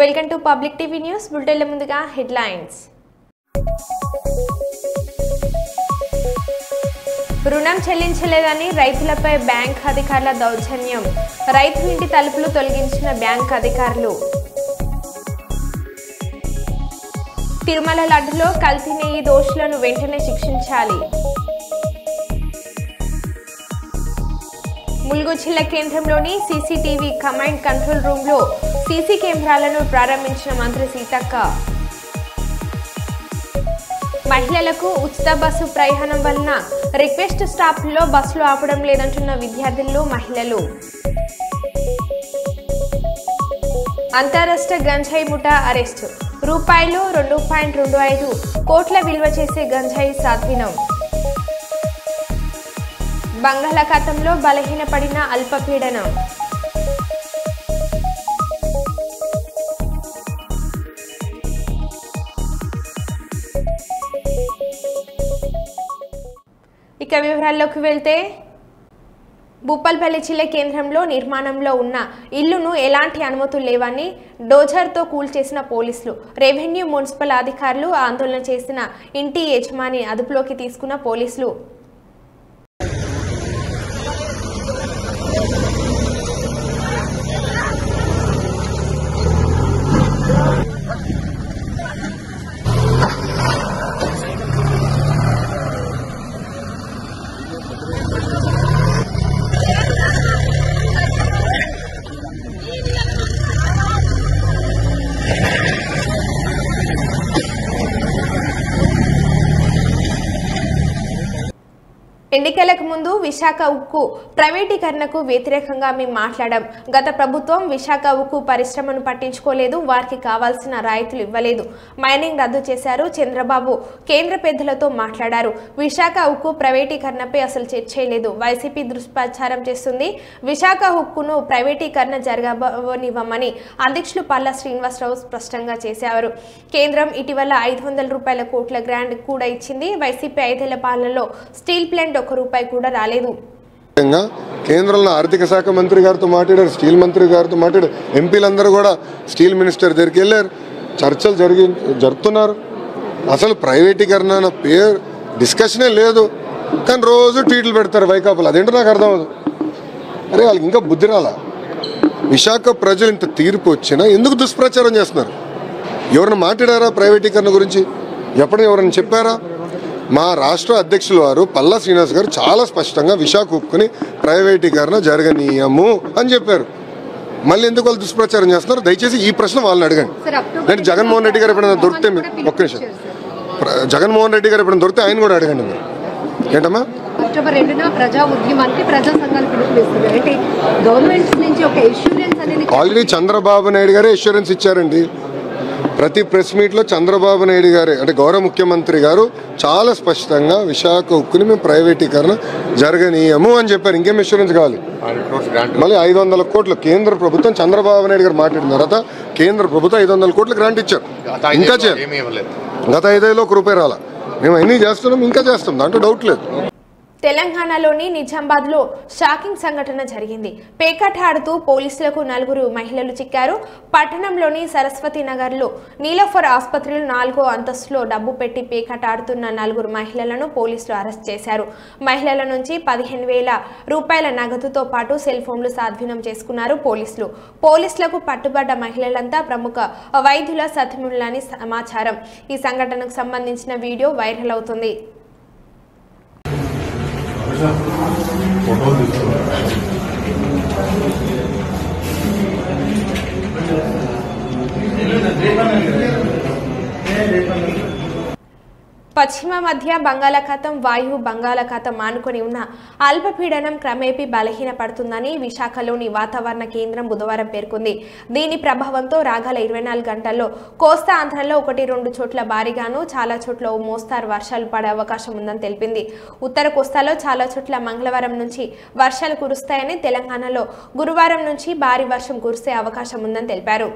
Welcome to Public TV News. Bulletin ముందుగా headlines. రుణం చెల్లించలేదని రైతులపై బ్యాంక్ అధికారుల దౌర్జన్యం. రైతు ఇంటి తలుపులు తొలగించిన బ్యాంక్ అధికారులు. తిరుమల లడ్డులో కల్తీ నెయ్యి దోషులను వెంటనే శిక్షించాలి. ములుగు జిల్లా కేంద్రంలోని సీసీటీవీ కమాండ్ కంట్రోల్ రూమ్ లో సీసీ కెమెరాలను ప్రారంభించిన మంత్రి సీతక్క. మహిళలకు ఉచిత బస్సు ప్రయాణం వలన రిక్వెస్ట్ స్టాప్ లో బస్సులు ఆపడం లేదంటున్న విద్యార్థులు మహిళలు. అంతరాష్ట్ర గంజాయి ముఠా అరెస్టు. రూపాయలు 2.25 కోట్ల విలువ చేసే గంజాయి స్వాధీనం. బంగాళాఖాతంలో బలహీనపడిన అల్పపీడనం. ఇక వివరాల్లోకి వెళ్తే భూపాల్పల్లి జిల్లా కేంద్రంలో నిర్మాణంలో ఉన్న ఇల్లును ఎలాంటి అనుమతులు లేవని డోజర్తో కూల్చేసిన పోలీసులు. రెవెన్యూ మున్సిపల్ అధికారులు ఆందోళన చేసిన ఇంటి యజమాని అదుపులోకి తీసుకున్న పోలీసులు. ఎన్నికలకు ముందు విశాఖ ఉక్కు ప్రైవేటీకరణకు వ్యతిరేకంగా మేము మాట్లాడాం. గత ప్రభుత్వం విశాఖ ఉక్కు పరిశ్రమను పట్టించుకోలేదు, వారికి కావాల్సిన రాయితీలు ఇవ్వలేదు, మైనింగ్ రద్దు చేశారు. చంద్రబాబు కేంద్ర పెద్దలతో మాట్లాడారు. విశాఖ ఉక్కు ప్రైవేటీకరణపై అసలు చర్చలేదు. వైసీపీ దుష్ప్రచారం చేస్తుంది. విశాఖ ఉక్కును ప్రైవేటీకరణ జరగనివ్వమని అధ్యక్షులు పల్లా శ్రీనివాసరావు స్పష్టంగా చేశారు. కేంద్రం ఇటీవల 500 కోట్ల గ్రాంట్ కూడా ఇచ్చింది. వైసీపీ 5 ఏళ్ల పాలనలో స్టీల్ ప్లాంట్ ₹1 కూడా రాలేదు. కేంద్రంలో ఆర్థిక శాఖ మంత్రి గారితో మాట్లాడారు, స్టీల్ మంత్రి గారితో మాట్లాడారు, ఎంపీలందరూ కూడా స్టీల్ మినిస్టర్ దగ్గరికి వెళ్ళారు, చర్చలు జరుపుతున్నారు. అసలు ప్రైవేటీకరణ అన్న పేరు డిస్కషనే లేదు, కానీ రోజు ట్వీట్లు పెడతారు వైకాపాలు. అదేంటో నాకు అర్థం అవ్వదు. అరే వాళ్ళకి ఇంకా బుద్ధి రాలా. విశాఖ ప్రజలు ఇంత తీర్పు వచ్చినా ఎందుకు దుష్ప్రచారం చేస్తున్నారు? ఎవరైనా మాట్లాడారా ప్రైవేటీకరణ గురించి? ఎప్పుడైనా ఎవరైనా చెప్పారా? మా రాష్ట్ర అధ్యక్షులు వారు పల్లా శ్రీనివాస్ గారు చాలా స్పష్టంగా విశాఖ ఉక్కుని ప్రైవేటీకరణ జరగనీయము అని చెప్పారు. మళ్ళీ ఎందుకు వాళ్ళు దుష్ప్రచారం చేస్తున్నారు? దయచేసి ఈ ప్రశ్న వాళ్ళని అడగండి. నేను జగన్మోహన్ రెడ్డి గారు ఎప్పుడైనా దొరికితే ఒక్క నిమిషం, జగన్మోహన్ రెడ్డి గారు ఎప్పుడైనా దొరికితే ఆయన కూడా అడగండి. మీరు ఏంటమ్మా? అక్టోబర్ 2న ప్రజా ఉద్యమానికి ప్రజా సంఘాలు పిలుపునిస్తుంది. అంటే గవర్నమెంట్ నుంచి ఒక ఇన్సూరెన్స్ అనేది ఆల్రెడీ చంద్రబాబు నాయుడు గారే ఇన్సూరెన్స్ ఇచ్చారండి. ప్రతి ప్రెస్ మీట్లో చంద్రబాబు నాయుడు గారే అంటే గౌరవ ముఖ్యమంత్రి గారు చాలా స్పష్టంగా విశాఖ ఉక్కుని మేము ప్రైవేటీకరణ జరగనీయము అని చెప్పారు. ఇంకేం ఇన్సూరెన్స్ కావాలి? మళ్ళీ 500 కోట్లు కేంద్ర ప్రభుత్వం చంద్రబాబు నాయుడు గారు మాట్లాడిన తర్వాత కేంద్ర ప్రభుత్వం 500 కోట్లు గ్రాంట్ ఇచ్చారు. ఇంకా చేయాలి. గత 5 ఏళ్ళలో ₹1 రాలా. మేము అన్నీ చేస్తున్నాం, ఇంకా చేస్తాం, దాంట్లో డౌట్ లేదు. తెలంగాణలోని నిజామాబాద్లో షాకింగ్ సంఘటన జరిగింది. పేకాట ఆడుతూ పోలీసులకు 4 మహిళలు చిక్కారు. పట్టణంలోని సరస్వతి నగర్లో నీలఫర్ ఆసుపత్రిలో 4వ అంతస్తులో డబ్బు పెట్టి పేకాట ఆడుతున్న 4 మహిళలను పోలీసులు అరెస్ట్ చేశారు. మహిళల నుంచి 15,000 నగదుతో పాటు సెల్ ఫోన్లు స్వాధీనం చేసుకున్నారు పోలీసులు. పోలీసులకు పట్టుబడ్డ మహిళలంతా ప్రముఖ వైద్యుల సతీమణులని సమాచారం. ఈ సంఘటనకు సంబంధించిన వీడియో వైరల్ అవుతుంది. పశ్చిమ మధ్య బంగాళాఖాతం వాయువు బంగాళాఖాతం ఆనుకొని ఉన్న అల్పపీడనం క్రమేపీ బలహీనపడుతుందని విశాఖలోని వాతావరణ కేంద్రం బుధవారం పేర్కొంది. దీని ప్రభావంతో రాగల 24 గంటల్లో కోస్తా ఆంధ్రలో 1-2 చోట్ల భారీగాను, చాలా చోట్ల ఓ మోస్తారు వర్షాలు పడే అవకాశం ఉందని తెలిపింది. ఉత్తర కోస్తాలో చాలా చోట్ల మంగళవారం నుంచి వర్షాలు కురుస్తాయని, తెలంగాణలో గురువారం నుంచి భారీ వర్షం కురిసే అవకాశం ఉందని తెలిపారు.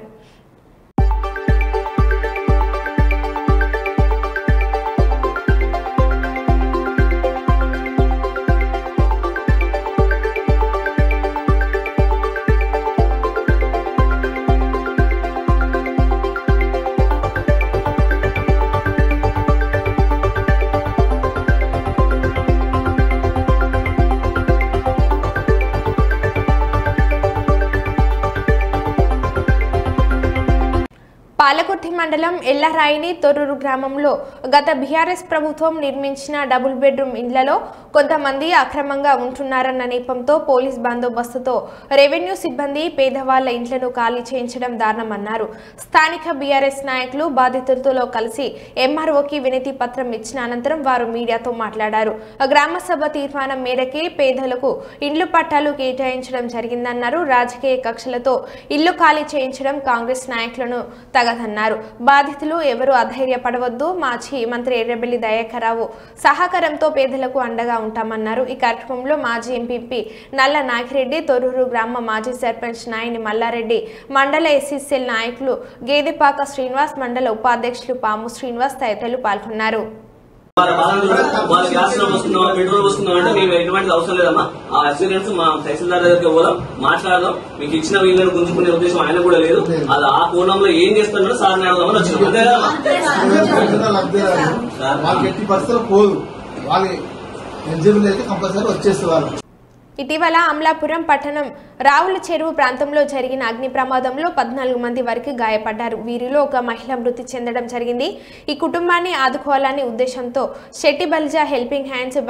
పాలకుర్తి మండలం ఎల్లరాయిని తొర్రూరు గ్రామంలో గత బీఆర్ఎస్ ప్రభుత్వం నిర్మించిన డబుల్ బెడ్రూమ్ ఇండ్లలో కొంతమంది అక్రమంగా ఉంటున్నారన్న నేపంతో పోలీస్ బందోబస్తుతో రెవెన్యూ సిబ్బంది పేదవాళ్ల ఇండ్లను ఖాళీ చేయించడం దారుణమన్నారు. స్థానిక బీఆర్ఎస్ నాయకులు బాధితులతో కలిసి ఎంఆర్ఓకి వినతి పత్రం ఇచ్చిన అనంతరం వారు మీడియాతో మాట్లాడారు. గ్రామ సభ తీర్మానం మేరకే పేదలకు ఇండ్లు పట్టాలు కేటాయించడం జరిగిందన్నారు. రాజకీయ కక్షలతో ఇల్లు ఖాళీ చేయించడం కాంగ్రెస్ నాయకులను తగదన్నారు. బాధితులు ఎవరు అధైర్యపడవద్దు, మాజీ మంత్రి ఎర్రబెల్లి దయాకర్ రావు సహకారంతో పేదలకు అండగా ఉంటామన్నారు. ఈ కార్యక్రమంలో మాజీ ఎంపీపీ నల్ల నాగిరెడ్డి, తొర్రూరు గ్రామ మాజీ సర్పంచ్ నాయని మల్లారెడ్డి, మండల ఎస్సీసీఎల్ నాయకులు గేదెపాక శ్రీనివాస్, మండల ఉపాధ్యక్షులు పాము శ్రీనివాస్ తదితరులు పాల్గొన్నారు. వాళ్ళ గ్యాస్ వస్తున్నాం, పెట్రోల్ వస్తున్నాం అంటే మేము ఎటువంటి అవసరం లేదమ్మా. ఆ ఎక్స్పీరియన్స్ మా తహసీల్దార్ దగ్గరికి పోదాం, మాట్లాడదాం. మీకు ఇచ్చిన వీళ్ళని గుంజుకునే ఉద్దేశం ఆయన కూడా లేదు. అది ఆ కోణంలో ఏం చేస్తున్నారో సార్ని అడదామని వచ్చినాం. అంతే కదా. ఇటీవల అమలాపురం పట్టణం రావుల చెరువు ప్రాంతంలో జరిగిన అగ్ని ప్రమాదంలో 14 మంది వరకు గాయపడ్డారు. వీరిలో ఒక మహిళ మృతి చెందడం జరిగింది. ఈ కుటుంబాన్ని ఆదుకోవాలనే ఉద్దేశంతో శెట్టి బలిజా హెల్పింగ్ హ్యాండ్స్,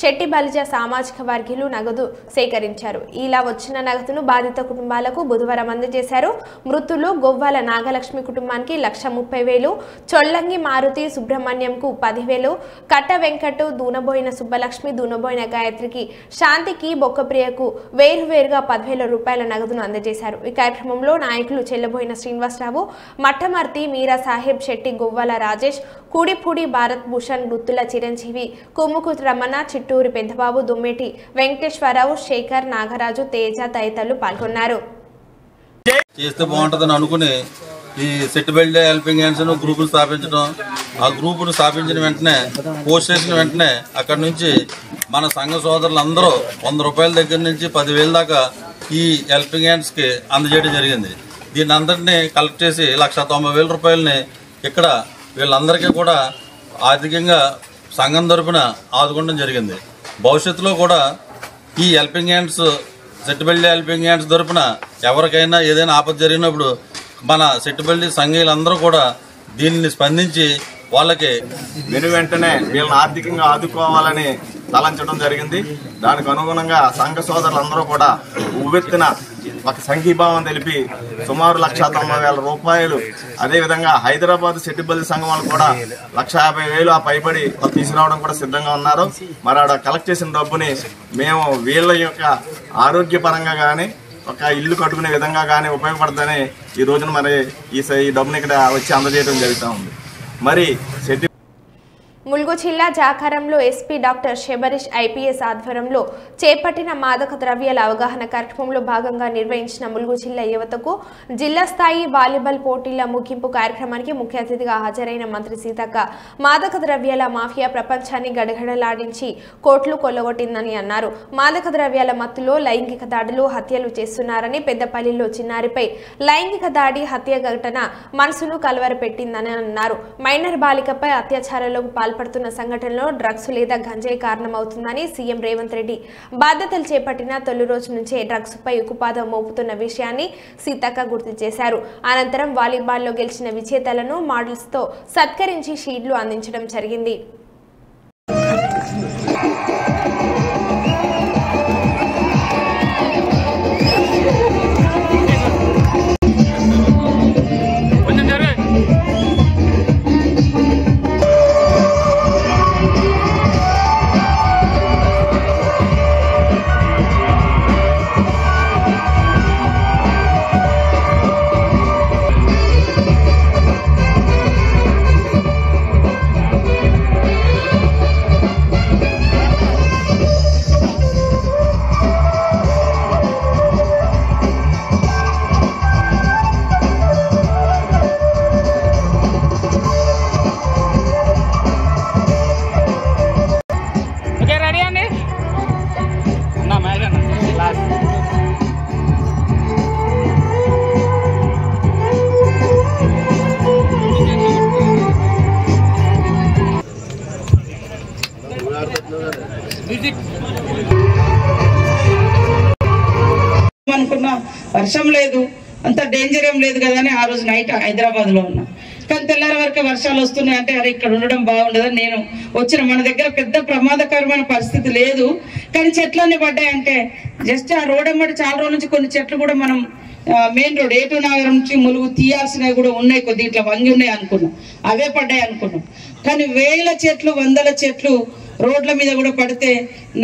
శెట్టి బలిజా సామాజిక వర్గీయులు నగదు సేకరించారు. ఇలా వచ్చిన నగదును బాధిత కుటుంబాలకు బుధవారం అందజేశారు. మృతులు గొవ్వాల నాగలక్ష్మి కుటుంబానికి 1,30,000, చొల్లంగి మారుతి సుబ్రహ్మణ్యంకు 10,000, కట్ట వెంకట్, దూనబోయిన సుబ్బలక్ష్మి, దూనబోయిన గాయత్రికి, శాంతికి, బొక్కప్రియకు వేరువేరుగా 10,000 రూపాయల నగదును అందజేశారు. ఈ కార్యక్రమంలో నాయకులు చెల్లబోయిన శ్రీనివాసరావు, మట్టమర్తి, మీరా సాహెబ్, శెట్టి, గొవ్వాల రాజేష్, కూడిపూడి భారత్ భూషణ్, గుత్తుల చిరంజీవి, కుమ్ముకు రమణ, చిట్టూరి పెద్దబాబు, దుమ్మేటి వెంకటేశ్వరరావు, శేఖర్, నాగరాజు, తేజ తదితరులు పాల్గొన్నారు. చేస్తే బాగుంటుందని అనుకుని ఈ సెట్ బెల్ట్ హెల్పింగ్ హ్యాండ్స్ గ్రూపులు స్థాపించడం, ఆ గ్రూపును స్థాపించిన వెంటనే పోస్ట్ చేసిన వెంటనే అక్కడి నుంచి మన సంఘ సోదరులందరూ 100 రూపాయల దగ్గర నుంచి 10,000 దాకా ఈ హెల్పింగ్ హ్యాండ్స్కి అందజేయడం జరిగింది. దీన్ని అందరినీ కలెక్ట్ చేసి 1,90,000 రూపాయలని ఇక్కడ వీళ్ళందరికీ కూడా ఆర్థికంగా సంఘం తరపున ఆదుకోవడం జరిగింది. భవిష్యత్తులో కూడా ఈ హెల్పింగ్ హ్యాండ్స్, సెట్టుబెల్లి హెల్పింగ్ హ్యాండ్స్ తరపున ఎవరికైనా ఏదైనా ఆపద జరిగినప్పుడు మన సెట్టుబెల్లి సంఘీయులందరూ కూడా దీనిని స్పందించి వాళ్ళకి వెంటనే వీళ్ళని ఆర్థికంగా ఆదుకోవాలని తలంచడం జరిగింది. దానికి అనుగుణంగా సంఘ సోదరులందరూ కూడా ఉవ్వెత్తున ఒక సంఘీభావం తెలిపి సుమారు 1,90,000 రూపాయలు, అదేవిధంగా హైదరాబాద్ సెట్టిబల్లి సంఘం వాళ్ళు కూడా 1,50,000 ఆ పైబడి తీసుకురావడం కూడా సిద్ధంగా ఉన్నారు. మరి ఆడ కలెక్ట్ చేసిన డబ్బుని మేము వీళ్ళ యొక్క ఆరోగ్యపరంగా కానీ ఒక ఇల్లు కట్టుకునే విధంగా కానీ ఉపయోగపడుతుందని ఈ రోజున మరి ఈ డబ్బుని ఇక్కడ వచ్చి అందజేయడం జరుగుతూ ఉంది. మరి ములుగు జిల్లా జాకారంలో ఎస్పీ డాక్టర్ శబరీష్ ఐపీఎస్ ఆధ్వర్యంలో చేపట్టిన మాదక ద్రవ్యాల అవగాహన కార్యక్రమంలో భాగంగా నిర్వహించిన ములుగు జిల్లా యువతకు జిల్లా స్థాయి వాలీబాల్ పోటీల ముగింపు కార్యక్రమానికి ముఖ్య అతిథిగా హాజరైన మంత్రి సీతక్క మాదక ద్రవ్యాల మాఫియా ప్రపంచాన్ని గడగడలాడించి కోట్లు కొల్లగొట్టిందని అన్నారు. మాదక ద్రవ్యాల మత్తులో లైంగిక దాడులు, హత్యలు చేస్తున్నారని, పెద్దపల్లిలో చిన్నారిపై లైంగిక దాడి, హత్య ఘటన మనసును కలవరపెట్టిందని అన్నారు. మైనర్ బాలికపై అత్యాచారాలకు పడుతున్న సంఘటనలో డ్రగ్స్ లేదా గంజాయి కారణమవుతుందని సీఎం రేవంత్ రెడ్డి బాధ్యతలు చేపట్టిన తొలి రోజు నుంచే డ్రగ్స్ పై ఉక్కుపాదం మోపుతున్న విషయాన్ని సీతక్క గుర్తు చేశారు. అనంతరం వాలీబాల్లో గెలిచిన విజేతలను మోడల్స్ తో సత్కరించి షీల్డ్లు అందించడం జరిగింది. అనుకున్నా వర్షం లేదు, అంత డేంజర్ ఏం లేదు కదా అని ఆ రోజు నైట్ హైదరాబాద్ లో ఉన్నా. కానీ తెల్లారి వరకు వర్షాలు వస్తున్నాయి అంటే అరే ఇక్కడ ఉండడం బాగుండదని నేను వచ్చిన. మన దగ్గర పెద్ద ప్రమాదకరమైన పరిస్థితి లేదు, కానీ చెట్లన్నీ పడ్డాయంటే జస్ట్ ఆ రోడ్ అమ్మటి చాలా రోజుల నుంచి కొన్ని చెట్లు కూడా మనం మెయిన్ రోడ్ ఏటూ నగరం నుంచి ములుగు తీయాల్సినవి కూడా ఉన్నాయి, కొద్ది ఇట్లా వంగి ఉన్నాయి అనుకున్నాం, అవే పడ్డాయి అనుకున్నాం. కానీ వేల చెట్లు వందల చెట్లు రోడ్ల మీద కూడా పడితే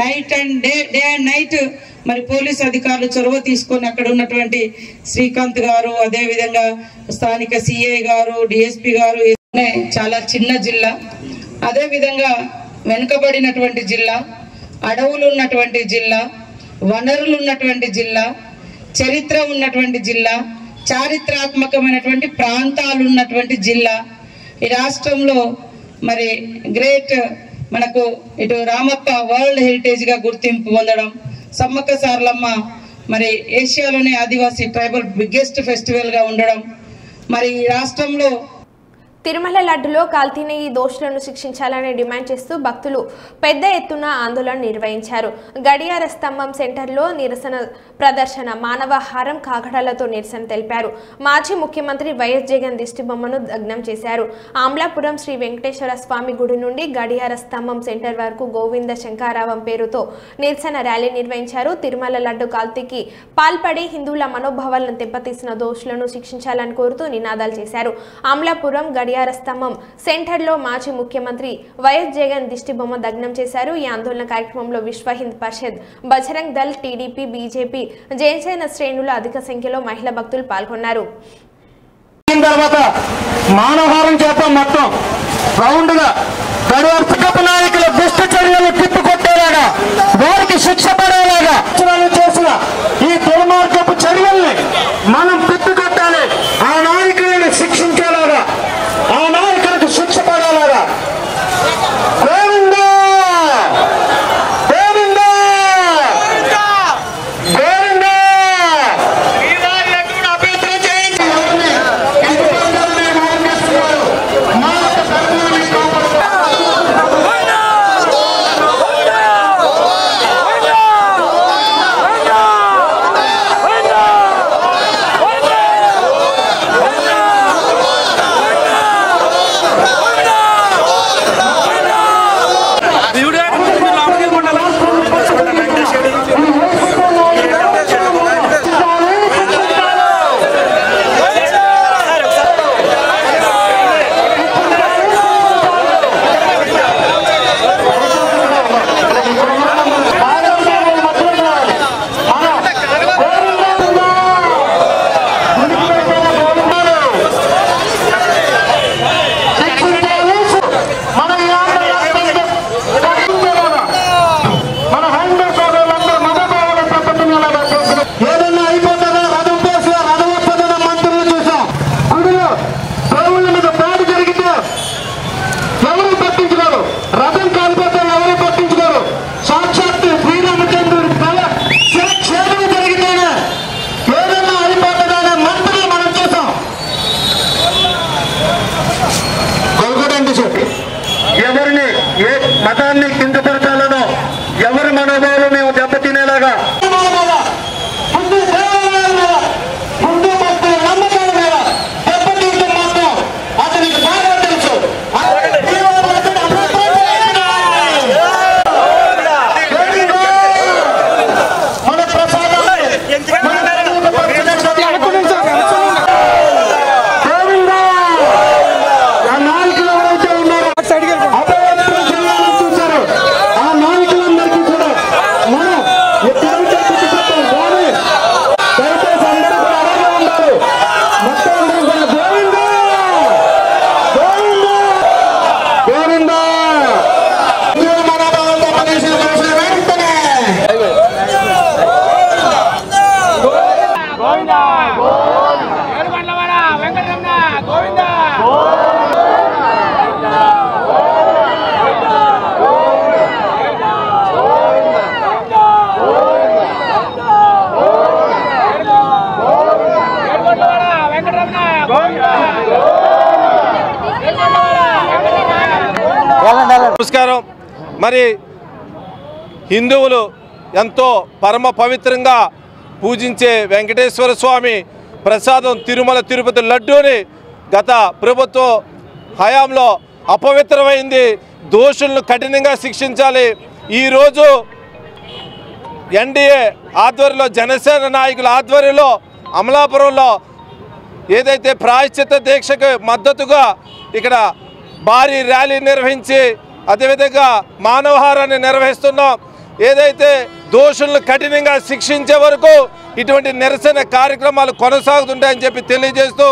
night and day and night మరి పోలీస్ అధికారులు చొరవ తీసుకొని అక్కడ ఉన్నటువంటి శ్రీకాంత్ గారు, అదేవిధంగా స్థానిక సిఐ గారు, డిఎస్పి గారు, చాలా చిన్న జిల్లా, అదేవిధంగా వెనుకబడినటువంటి జిల్లా, అడవులు ఉన్నటువంటి జిల్లా, వనరులు ఉన్నటువంటి జిల్లా, చరిత్ర ఉన్నటువంటి జిల్లా, చారిత్రాత్మకమైనటువంటి ప్రాంతాలు ఉన్నటువంటి జిల్లా. ఈ రాష్ట్రంలో మరి గ్రేట్ మనకు ఇటు రామప్ప వరల్డ్ హెరిటేజ్ గా గుర్తింపు పొందడం, సమ్మక్క సారలమ్మ మరి ఏషియాలోనే ఆదివాసీ ట్రైబల్ బిగ్గెస్ట్ ఫెస్టివల్ గా ఉండడం, మరి ఈ రాష్ట్రంలో తిరుమల లడ్డులో కల్తీని ఈ దోషులను శిక్షించాలని డిమాండ్ చేస్తూ భక్తులు పెద్ద ఎత్తున ఆందోళన నిర్వహించారు. గడియార స్తంభం సెంటర్లో నిరసన ప్రదర్శన, మానవహారం, కాగడాలతో నిరసన తెలిపారు. మాజీ ముఖ్యమంత్రి వైఎస్ జగన్ దిష్టిబొమ్మను దగ్నం చేశారు. ఆమ్లాపురం శ్రీ వెంకటేశ్వర స్వామి గుడి నుండి గడియార స్తంభం సెంటర్ వరకు గోవింద శంకారావం పేరుతో నిరసన ర్యాలీ నిర్వహించారు. తిరుమల లడ్డు కల్తీకి పాల్పడి హిందువుల మనోభావాలను దెబ్బతీసిన దోషులను శిక్షించాలని కోరుతూ నినాదాలు చేశారు. ఆమ్లాపురం గడియార స్తంభం సెంటర్లో మాజీ ముఖ్యమంత్రి వైఎస్ జగన్ దిష్టిబొమ్మ దగ్నం చేశారు. ఈ ఆందోళన కార్యక్రమంలో విశ్వ హింద్ పరిషత్, బజరంగ్ దళ్, టీడీపీ, బీజేపీ, జనసేన శ్రేణులు అధిక సంఖ్యలో మహిళా భక్తులు పాల్గొన్నారు. మానవహారం చేద్దాం, మొత్తం రౌండ్ గా నాయకుల దుష్ట చర్యలు తిప్పికొట్టేలాగా, వారికి శిక్ష పడేలాగా చేసిన ఈ దుర్మార్గపు చర్యల్ని మనం తిప్పికొట్టాలి. ఆ నాయకులను శిక్షించేలాగా, ఆ నాయకులకు శిక్ష పడేలాగా. గోవిందా గోవిందా గోవిందా అభ్యర్థన చేయించి మతాన్ని కించపరచాలనో, ఎవరి మనోభావాలు మేము దెబ్బతినేలాగా ముందు భక్తుల నమ్మకాల మీద దెబ్బతీయడం మాత్రం అతనికి బాగా తెలుసు. మన ప్రసాదం ఆ నాయకులు ఎవరైతే ఉన్నారో ఆ నాయకులందరికీ కూడా మనం దయచేసి అందరూ కూడా అలాగే ఉండాలి. మొత్తం అందరూ కూడా గోవిందా గోవిందా గోవిందా మనోభావంతో పనిచేసిన మనుషులు వెంటనే నమస్కారం. మరి హిందువులు ఎంతో పరమ పవిత్రంగా పూజించే వెంకటేశ్వర స్వామి ప్రసాదం తిరుమల తిరుపతి లడ్డూని గత ప్రభుత్వ హయాంలో అపవిత్రమైంది. దోషులను కఠినంగా శిక్షించాలి. ఈరోజు ఎన్డీఏ ఆధ్వర్యంలో, జనసేన నాయకుల ఆధ్వర్యంలో అమలాపురంలో ఏదైతే ప్రాయశ్చిత్త దీక్షకు మద్దతుగా ఇక్కడ భారీ ర్యాలీ నిర్వహించి అదేవిధంగా మానవహారాన్ని నిర్వహిస్తున్నాం. ఏదైతే దోషులను కఠినంగా శిక్షించే వరకు ఇటువంటి నిరసన కార్యక్రమాలు కొనసాగుతుంటాయని చెప్పి తెలియజేస్తూ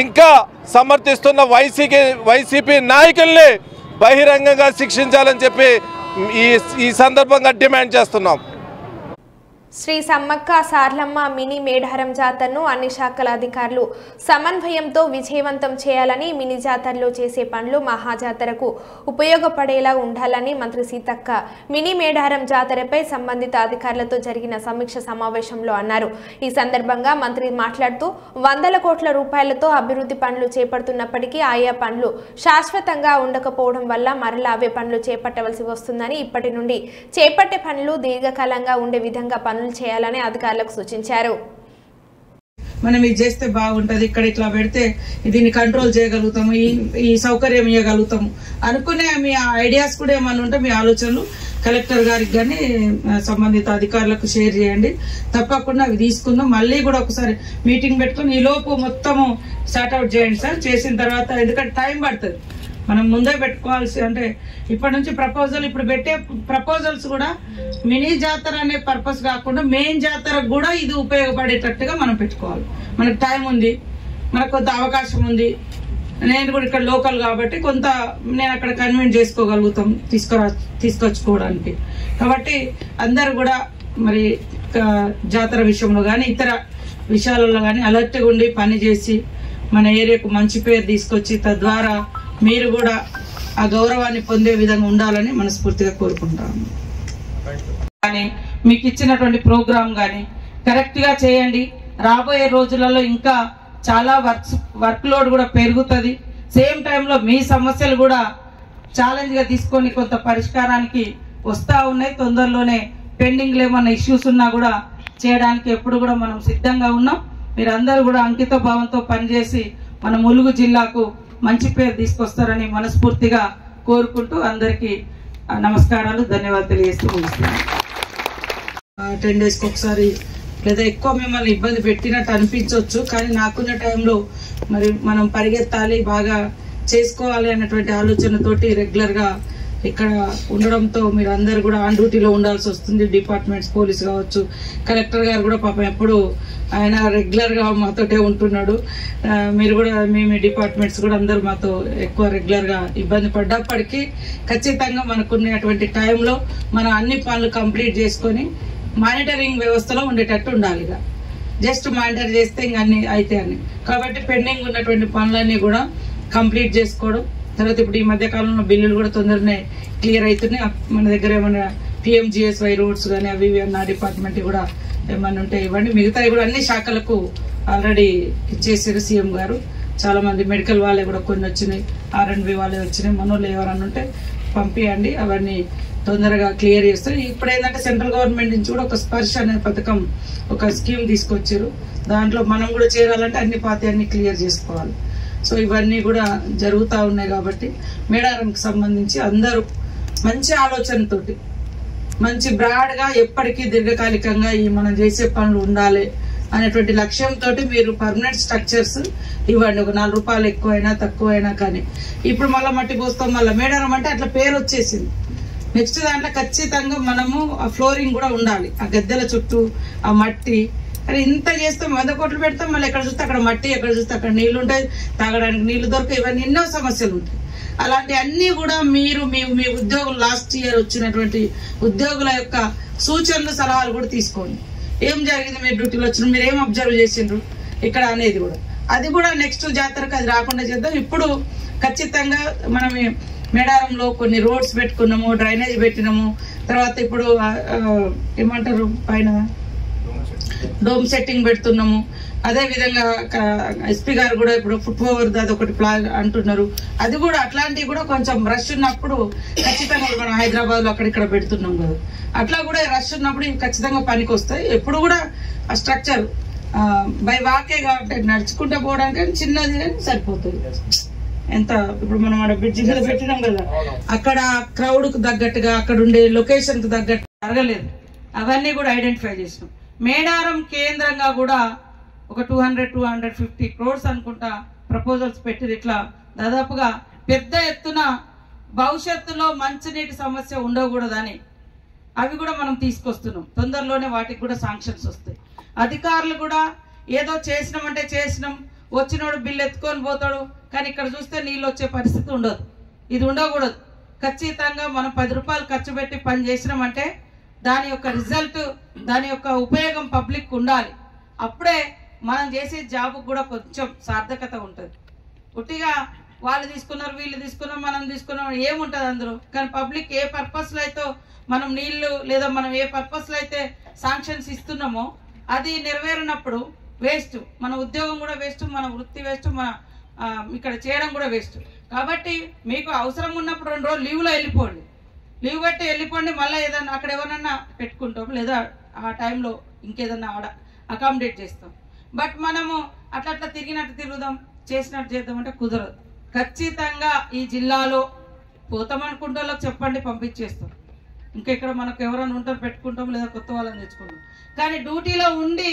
ఇంకా సమర్థిస్తున్న వైసీపీ నాయకుల్ని బహిరంగంగా శిక్షించాలని చెప్పి ఈ సందర్భంగా డిమాండ్ చేస్తున్నాం. శ్రీ సమ్మక్క సార్లమ్మ మినీ మేడారం జాతరను అన్ని శాఖల అధికారులు సమన్వయంతో విజయవంతం చేయాలని, మినీ జాతరలో చేసే పనులు మహాజాతరకు ఉపయోగపడేలా ఉండాలని మంత్రి సీతక్క మినీ మేడారం జాతరపై సంబంధిత అధికారులతో జరిగిన సమీక్ష సమావేశంలో అన్నారు. ఈ సందర్భంగా మంత్రి మాట్లాడుతూ 100 కోట్ల రూపాయలతో అభివృద్ధి పనులు చేపడుతున్నప్పటికీ ఆయా పనులు శాశ్వతంగా ఉండకపోవడం వల్ల మరలా అవే పనులు చేపట్టవలసి వస్తుందని, ఇప్పటి నుండి చేపట్టే పనులు దీర్ఘకాలంగా ఉండే విధంగా పనులు చేయాలని అధికారులకు సూచించారు. మనం ఇది చేస్తే బాగుంటది, ఇక్కడ ఇట్లా పెడితే దీన్ని కంట్రోల్ చేయగలుగుతాము, ఈ సౌకర్యం ఇవ్వగలుగుతాము అనుకునే మీ ఐడియాస్ కూడా ఏమన్నా ఉంటే మీ ఆలోచనలు కలెక్టర్ గారికి కానీ సంబంధిత అధికారులకు షేర్ చేయండి. తప్పకుండా అవి తీసుకుందాం. మళ్ళీ కూడా ఒకసారి మీటింగ్ పెట్టుకుని ఈ లోపు మొత్తము సార్ట్అవుట్ చేయండి సార్. చేసిన తర్వాత ఎందుకంటే టైం పడుతుంది, మనం ముందే పెట్టుకోవాల్సి, అంటే ఇప్పటి నుంచి ఇప్పుడు పెట్టే ప్రపోజల్స్ కూడా మినీ జాతర అనే పర్పస్ కాకుండా మెయిన్ జాతరకు కూడా ఇది ఉపయోగపడేటట్టుగా మనం పెట్టుకోవాలి. మనకు టైం ఉంది, మనకు కొంత అవకాశం ఉంది. నేను కూడా ఇక్కడ లోకల్ కాబట్టి కొంత నేను అక్కడ కన్విన్స్ చేసుకోగలుగుతాం తీసుకొచ్చుకోవడానికి. కాబట్టి అందరు కూడా మరి జాతర విషయంలో కానీ ఇతర విషయాలలో కానీ అలర్ట్గా ఉండి పని చేసి మన ఏరియాకు మంచి పేరు తీసుకొచ్చి తద్వారా మీరు కూడా ఆ గౌరవాన్ని పొందే విధంగా ఉండాలని మనస్ఫూర్తిగా కోరుకుంటాము. కానీ మీకు ఇచ్చినటువంటి ప్రోగ్రామ్ కానీ కరెక్ట్ గా చేయండి. రాబోయే రోజులలో ఇంకా చాలా వర్క్ లోడ్ కూడా పెరుగుతుంది. సేమ్ టైంలో మీ సమస్యలు కూడా ఛాలెంజ్ గా తీసుకొని కొంత పరిష్కారానికి వస్తా ఉన్నాయి. తొందరలోనే పెండింగ్ లో ఏమన్నా ఇష్యూస్ ఉన్నా కూడా చేయడానికి ఎప్పుడు కూడా మనం సిద్ధంగా ఉన్నాం. మీరందరూ కూడా అంకిత భావంతో పనిచేసి మన ములుగు జిల్లాకు మంచి పేరు తీసుకొస్తారని మనస్ఫూర్తిగా కోరుకుంటూ అందరికీ నమస్కారాలు, ధన్యవాదాలు తెలియజేస్తూ ముగిస్తున్నాను. 10 డేస్కి ఒకసారి లేదా ఎక్కువ మిమ్మల్ని ఇబ్బంది పెట్టినట్టు అనిపించవచ్చు, కానీ నాకున్న టైంలో మరి మనం పరిగెత్తాలి, బాగా చేసుకోవాలి అన్నటువంటి ఆలోచనతోటి రెగ్యులర్ గా ఇక్కడ ఉండడంతో మీరు అందరు కూడా ఆన్ డ్యూటీలో ఉండాల్సి వస్తుంది. డిపార్ట్మెంట్స్, పోలీస్ కావచ్చు, కలెక్టర్ గారు కూడా పాపం ఎప్పుడు ఆయన రెగ్యులర్ గా మాతోటే ఉంటున్నాడు. మీరు కూడా మీ డిపార్ట్మెంట్స్ కూడా అందరూ మాతో ఎక్కువ రెగ్యులర్ గా ఇబ్బంది పడ్డప్పటికీ ఖచ్చితంగా మనకున్నటువంటి టైంలో మనం అన్ని పనులు కంప్లీట్ చేసుకొని మానిటరింగ్ వ్యవస్థలో ఉండేటట్టు ఉండాలి. జస్ట్ మానిటర్ చేస్తే ఇంక అన్ని అయితే అన్ని. కాబట్టి పెండింగ్ ఉన్నటువంటి పనులన్నీ కూడా కంప్లీట్ చేసుకోవడం. తర్వాత ఇప్పుడు ఈ మధ్య కాలంలో బిల్లులు కూడా తొందరనే క్లియర్ అవుతున్నాయి. మన దగ్గర ఏమైనా PMGSY రోడ్స్ కానీ అవి నా డిపార్ట్మెంట్ కూడా ఏమైనా ఉంటే ఇవ్వండి. మిగతా కూడా అన్ని శాఖలకు ఆల్రెడీ ఇచ్చేసారు సీఎం గారు. చాలా మంది మెడికల్ వాళ్ళే కూడా కొన్ని వచ్చినాయి, R&B వాళ్ళే వచ్చినాయి. మనోళ్ళు ఎవరన్నా ఉంటే పంపియండి, అవన్నీ తొందరగా క్లియర్ చేస్తారు. ఇప్పుడు ఏంటంటే సెంట్రల్ గవర్నమెంట్ నుంచి కూడా ఒక స్పర్శ అనే పథకం, ఒక స్కీమ్ తీసుకొచ్చారు. దాంట్లో మనం కూడా చేరాలంటే అన్ని అన్ని క్లియర్ చేసుకోవాలి. సో ఇవన్నీ కూడా జరుగుతూ ఉన్నాయి. కాబట్టి మేడారంకి సంబంధించి అందరూ మంచి ఆలోచనతోటి, మంచి బ్రాడ్గా ఎప్పటికీ దీర్ఘకాలికంగా ఈ మనం చేసే పనులు ఉండాలి అనేటువంటి లక్ష్యంతో మీరు పర్మనెంట్ స్ట్రక్చర్స్ ఇవ్వండి. ఒక 4 రూపాయలు ఎక్కువైనా తక్కువైనా కానీ. ఇప్పుడు మళ్ళీ మట్టి పోస్తాం, మళ్ళీ మేడారం అంటే అట్లా పేరు వచ్చేసింది. నెక్స్ట్ దాంట్లో ఖచ్చితంగా మనము ఆ ఫ్లోరింగ్ కూడా ఉండాలి, ఆ గద్దెల చుట్టూ ఆ మట్టి. అది ఇంత చేస్తాం, 100 కోట్లు పెడతాం, మళ్ళీ ఎక్కడ చూస్తే అక్కడ మట్టి, ఎక్కడ చూస్తే అక్కడ నీళ్లు ఉంటాయి, తాగడానికి నీళ్లు దొరక, ఇవన్నీ ఎన్నో సమస్యలు ఉంటాయి. అలాంటి అన్ని కూడా మీరు మీ ఉద్యోగులు లాస్ట్ ఇయర్ వచ్చినటువంటి ఉద్యోగుల యొక్క సూచనలు, సలహాలు కూడా తీసుకోండి. ఏం జరిగింది, మీరు డ్యూటీలో వచ్చిన మీరు ఏం అబ్జర్వ్ చేసిండ్రు ఇక్కడ అనేది కూడా, అది కూడా నెక్స్ట్ జాతరకు అది రాకుండా చేద్దాం. ఇప్పుడు ఖచ్చితంగా మనం మేడారంలో కొన్ని రోడ్స్ పెట్టుకున్నాము, డ్రైనేజ్ పెట్టినాము. తర్వాత ఇప్పుడు ఏమంటారు పైన డోమ్ సెట్టింగ్ పెడుతున్నాము. అదే విధంగా SP గారు కూడా ఇప్పుడు ఫుట్ ఓవర్ అది ఒకటి ప్లాన్ అంటున్నారు. అది కూడా అట్లాంటివి కూడా కొంచెం రష్ ఉన్నప్పుడు ఖచ్చితంగా మనం హైదరాబాద్ లో అక్కడిక్కడ పెడుతున్నాం కదా, అట్లా కూడా రష్ ఉన్నప్పుడు ఖచ్చితంగా పనికి వస్తాయి. ఎప్పుడు కూడా ఆ స్ట్రక్చర్ బై వాకే కాబట్టి నడుచుకుంటూ పోవడానికి చిన్నది కానీ సరిపోతుంది. ఎంత ఇప్పుడు మనం ఆడ బ్రిడ్జి మీద పెట్టినాం కదా, అక్కడ క్రౌడ్ కు తగ్గట్టుగా అక్కడ ఉండే లొకేషన్ కు తగ్గట్టు జరగలేదు. అవన్నీ కూడా ఐడెంటిఫై చేసినాం. మేడారం కేంద్రంగా కూడా ఒక 200-250 crores అనుకుంటా ప్రపోజల్స్ పెట్టి ఇట్లా దాదాపుగా పెద్ద ఎత్తున భవిష్యత్తులో మంచినీటి సమస్య ఉండకూడదని అవి కూడా మనం తీసుకొస్తున్నాం. తొందరలోనే వాటికి కూడా శాంక్షన్స్ వస్తాయి. అధికారులు కూడా ఏదో చేసినామంటే చేసినాం, వచ్చినోడు బిల్లు ఎత్తుకొని పోతాడు, కానీ ఇక్కడ చూస్తే నీళ్ళు వచ్చే పరిస్థితి ఉండదు. ఇది ఉండకూడదు. ఖచ్చితంగా మనం 10 రూపాయలు ఖర్చు పెట్టి పని చేసినామంటే దాని యొక్క రిజల్ట్, దాని యొక్క ఉపయోగం పబ్లిక్ ఉండాలి. అప్పుడే మనం చేసే జాబ్ కూడా కొంచెం సార్థకత ఉంటుంది. ఉట్టిగా వాళ్ళు తీసుకున్నారు, వీళ్ళు తీసుకున్నాం, మనం తీసుకున్నాం ఏముంటుంది అందులో. కానీ పబ్లిక్ ఏ పర్పస్లో అయితే మనం నీళ్లు లేదా మనం ఏ పర్పస్లో అయితే శాంక్షన్స్ ఇస్తున్నామో అది నెరవేరినప్పుడు వేస్ట్, మన ఉద్యోగం కూడా వేస్ట్, మన వృత్తి వేస్ట్, మన ఇక్కడ చేయడం కూడా వేస్ట్. కాబట్టి మీకు అవసరం ఉన్నప్పుడు 2 రోజులు లీవ్లో వెళ్ళిపోండి, లీవ్ పెట్టి వెళ్ళిపోండి. మళ్ళీ ఏదన్నా అక్కడ ఎవరన్నా పెట్టుకుంటాం లేదా ఆ టైంలో ఇంకేదన్నా అకామిడేట్ చేస్తాం. బట్ మనము అట్లా తిరిగినట్టు తిరుగుదాం, చేసినట్టు చేద్దామంటే కుదరదు. ఖచ్చితంగా ఈ జిల్లాలో పోతామనుకుంటే వాళ్ళకి చెప్పండి, పంపించేస్తాం. ఇంకెక్కడ మనకు ఎవరైనా ఉంటారు పెట్టుకుంటాం లేదా కొత్త వాళ్ళని తెచ్చుకుంటాం. కానీ డ్యూటీలో ఉండి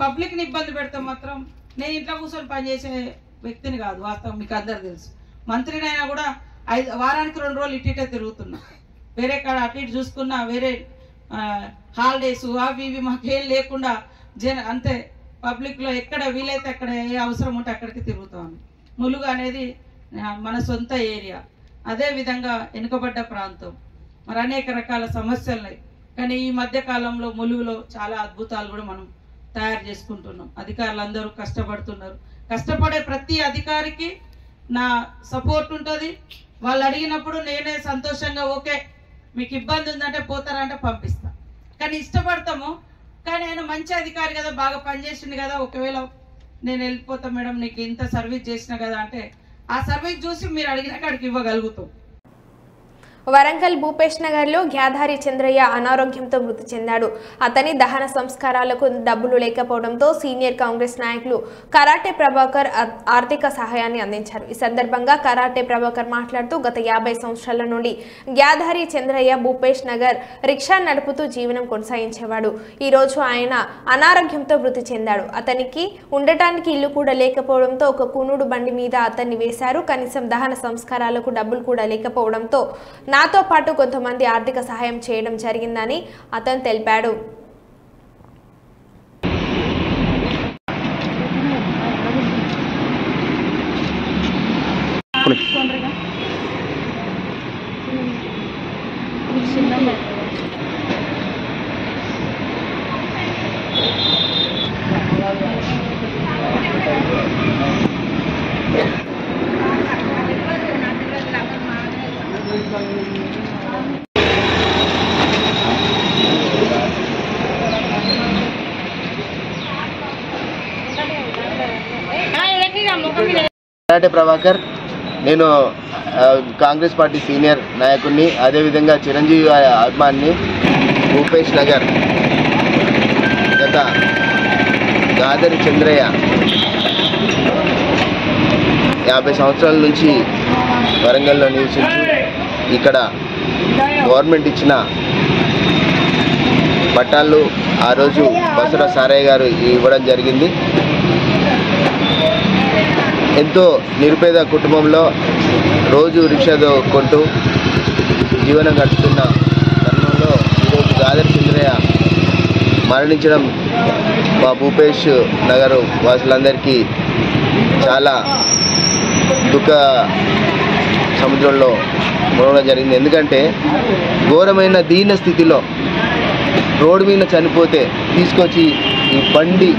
పబ్లిక్ని ఇబ్బంది పెడతాం మాత్రం నేను ఇంట్లో కూర్చొని పనిచేసే వ్యక్తిని కాదు. వాస్తవం మీకు అందరు తెలుసు. మంత్రినైనా కూడా వారానికి 2 రోజులు ఇటే తిరుగుతున్నా, వేరే కాడ అటు ఇటు చూసుకున్నా, వేరే హాలిడేస్ అవి ఇవి మాకేం లేకుండా అంతే పబ్లిక్లో ఎక్కడ వీలైతే అక్కడ ఏ అవసరం ఉంటే అక్కడికి తిరుగుతాను. ములుగు అనేది మన సొంత ఏరియా, అదేవిధంగా వెనుకబడ్డ ప్రాంతం, మరి అనేక రకాల సమస్యలున్నాయి. కానీ ఈ మధ్య కాలంలో ములుగులో చాలా అద్భుతాలు కూడా మనం తయారు చేసుకుంటున్నాం. అధికారులు అందరూ కష్టపడుతున్నారు. కష్టపడే ప్రతి అధికారికి నా సపోర్ట్ ఉంటుంది. వాళ్ళు అడిగినప్పుడు నేనే సంతోషంగా ఓకే మీకు ఇబ్బంది ఉందంటే పోతారంటే పంపిస్తా. కానీ ఇష్టపడతాము. కానీ ఆయన మంచి అధికారి కదా, బాగా పనిచేసింది కదా, ఒకవేళ నేను వెళ్ళిపోతా మేడం నీకు ఇంత సర్వీస్ చేసిన కదా అంటే ఆ సర్వీస్ చూసి మీరు అడిగిన కాడికి ఇవ్వగలుగుతాం. వరంగల్ భూపేష్ నగర్లో గ్యాధారి చంద్రయ్య అనారోగ్యంతో మృతి చెందాడు. అతని దహన సంస్కారాలకు డబ్బులు లేకపోవడంతో సీనియర్ కాంగ్రెస్ నాయకులు కరాటే ప్రభాకర్ ఆర్థిక సహాయాన్ని అందించారు. ఈ సందర్భంగా కరాటే ప్రభాకర్ మాట్లాడుతూ గత 50 సంవత్సరాల నుండి గ్యాధారి చంద్రయ్య భూపేష్ నగర్ రిక్షా నడుపుతూ జీవనం కొనసాగించేవాడు. ఈ రోజు ఆయన అనారోగ్యంతో మృతి చెందాడు. అతనికి ఉండటానికి ఇల్లు కూడా లేకపోవడంతో ఒక కూనుడు బండి మీద అతన్ని వేశారు. కనీసం దహన సంస్కారాలకు డబ్బులు కూడా లేకపోవడంతో నాతో పాటు కొంతమంది ఆర్థిక సహాయం చేయడం జరిగిందని అతను తెలిపాడు. కరాటే ప్రభాకర్, నేను కాంగ్రెస్ పార్టీ సీనియర్ నాయకుడిని, అదేవిధంగా చిరంజీవి అభిమాని. భూపేష్ నగర్ గత గాదరి చంద్రయ్య 50 సంవత్సరాల నుంచి వరంగల్లో నివసించి ఇక్కడ గవర్నమెంట్ ఇచ్చిన పట్టాలు ఆ రోజు బసర సారయ్య గారు ఇవ్వడం జరిగింది. ఎంతో నిరుపేద కుటుంబంలో రోజు రిక్షా కొంటూ జీవనం గడుపుతున్న తరుణంలో ఈరోజు గాదరి చంద్రయ్య మరణించడం మా భూపేష్ నగర్ వాసులందరికీ చాలా దుఃఖ సముద్రంలో మునగడం జరిగింది. ఎందుకంటే ఘోరమైన దీన స్థితిలో రోడ్డు మీద చనిపోతే తీసుకొచ్చి ఈ బండి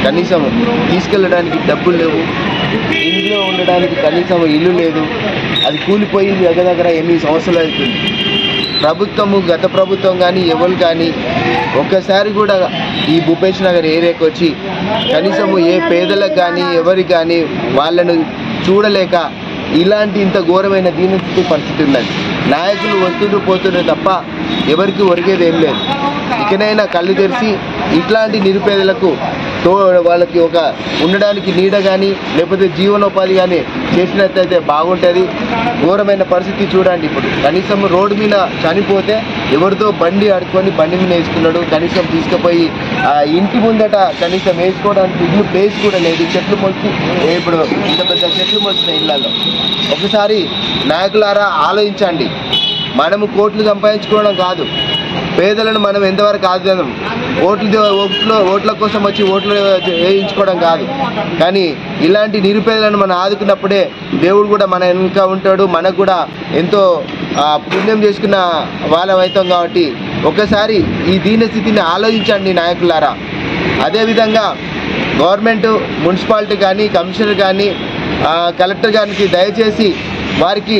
కనీసం తీసుకెళ్ళడానికి డబ్బులు లేవు, ఇంట్లో ఉండడానికి కనీసం ఇల్లు లేదు, అది కూలిపోయి దగ్గర 8 సంవత్సరాలు అవుతుంది. ప్రభుత్వము, గత ప్రభుత్వం కానీ ఎవరు కానీ ఒక్కసారి కూడా ఈ భూపేష్ నగర్ ఏరియాకి వచ్చి కనీసము ఏ పేదలకు కానీ ఎవరికి కానీ వాళ్ళను చూడలేక ఇలాంటి ఇంత ఘోరమైన దీనస్థితి పరిస్థితి ఉన్నది. నాయకులు వస్తున్నారు పోతున్నారు తప్ప ఎవరికి ఒరిగేది ఏం లేదు. ఇకనైనా కళ్ళు తెరిచి ఇట్లాంటి నిరుపేదలకు వాళ్ళకి ఒక ఉండడానికి నీడ కానీ లేకపోతే జీవనోపాధి కానీ చేసినట్లయితే బాగుంటుంది. ఘోరమైన పరిస్థితి చూడండి. ఇప్పుడు కనీసం రోడ్డు మీద చనిపోతే ఎవరితో బండి ఆడుకొని బండి మీద వేసుకున్నాడు. కనీసం తీసుకుపోయి ఇంటి ముందట కనీసం వేసుకోవడానికి ఇల్లు ప్లేస్ కూడా లేదు. చెట్లు మొలిచి ఇప్పుడు ఇంత పెద్ద చెట్లు మొలిచిన ఇళ్లలో ఒకసారి నాయకులారా ఆలోచించండి. మనము కోట్లు సంపాదించుకోవడం కాదు, పేదలను మనం ఎంతవరకు ఆదుదాం. ఓట్ల కోసం వచ్చి ఓట్లు వేయించుకోవడం కాదు, కానీ ఇలాంటి నిరుపేదలను మనం ఆదుకున్నప్పుడే దేవుడు కూడా మన వెనుక ఉంటాడు. మనకు కూడా ఎంతో పుణ్యం చేసుకున్న వాళ్ళం అవుతాం. కాబట్టి ఒకసారి ఈ దీనస్థితిని ఆలోచించండి నాయకులారా. అదేవిధంగా గవర్నమెంట్, మున్సిపాలిటీ కానీ, కమిషనర్ కానీ, కలెక్టర్ గారికి దయచేసి వారికి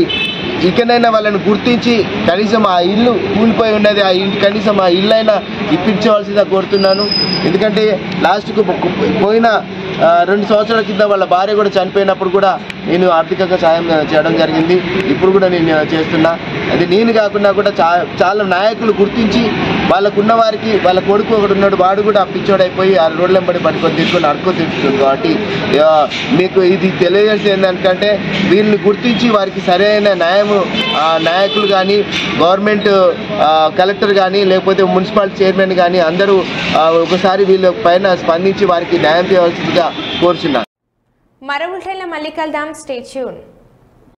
ఇకనైనా వాళ్ళని గుర్తించి కనీసం ఆ ఇల్లు కూలిపోయి ఉన్నది, ఆ ఇంటి కనీసం ఆ ఇల్లు అయినా ఇప్పించవలసిందిగా కోరుతున్నాను. ఎందుకంటే లాస్ట్కు పోయిన 2 సంవత్సరాల కింద వాళ్ళ భార్య కూడా చనిపోయినప్పుడు కూడా నేను ఆర్థికంగా సాయం చేయడం జరిగింది. ఇప్పుడు కూడా నేను చేస్తున్నా. అది నేను కాకుండా కూడా చాలా నాయకులు గుర్తించి వాళ్ళకున్న వారికి వాళ్ళ కొడుకు ఒకడు ఉన్నాడు, వాడు కూడా పిచ్చోడైపోయి ఆ రోడ్ల వెంబడి పట్టుకొని తీసుకొని అడుక్కొని తింటుంది. కాబట్టి మీకు ఇది తెలియజేసేది ఏంటంటే వీళ్ళని గుర్తించి వారికి సరైన న్యాయము నాయకులు కానీ, గవర్నమెంట్ కలెక్టర్ కానీ, లేకపోతే మున్సిపాలిటీ చైర్మన్ కానీ అందరూ ఒకసారి వీళ్ళ పైన స్పందించి వారికి న్యాయం చేయవలసిందిగా కోరుచున్నాను. మరో బులెటిన్లో మళ్ళీ కలుద్దాం. Stay tune.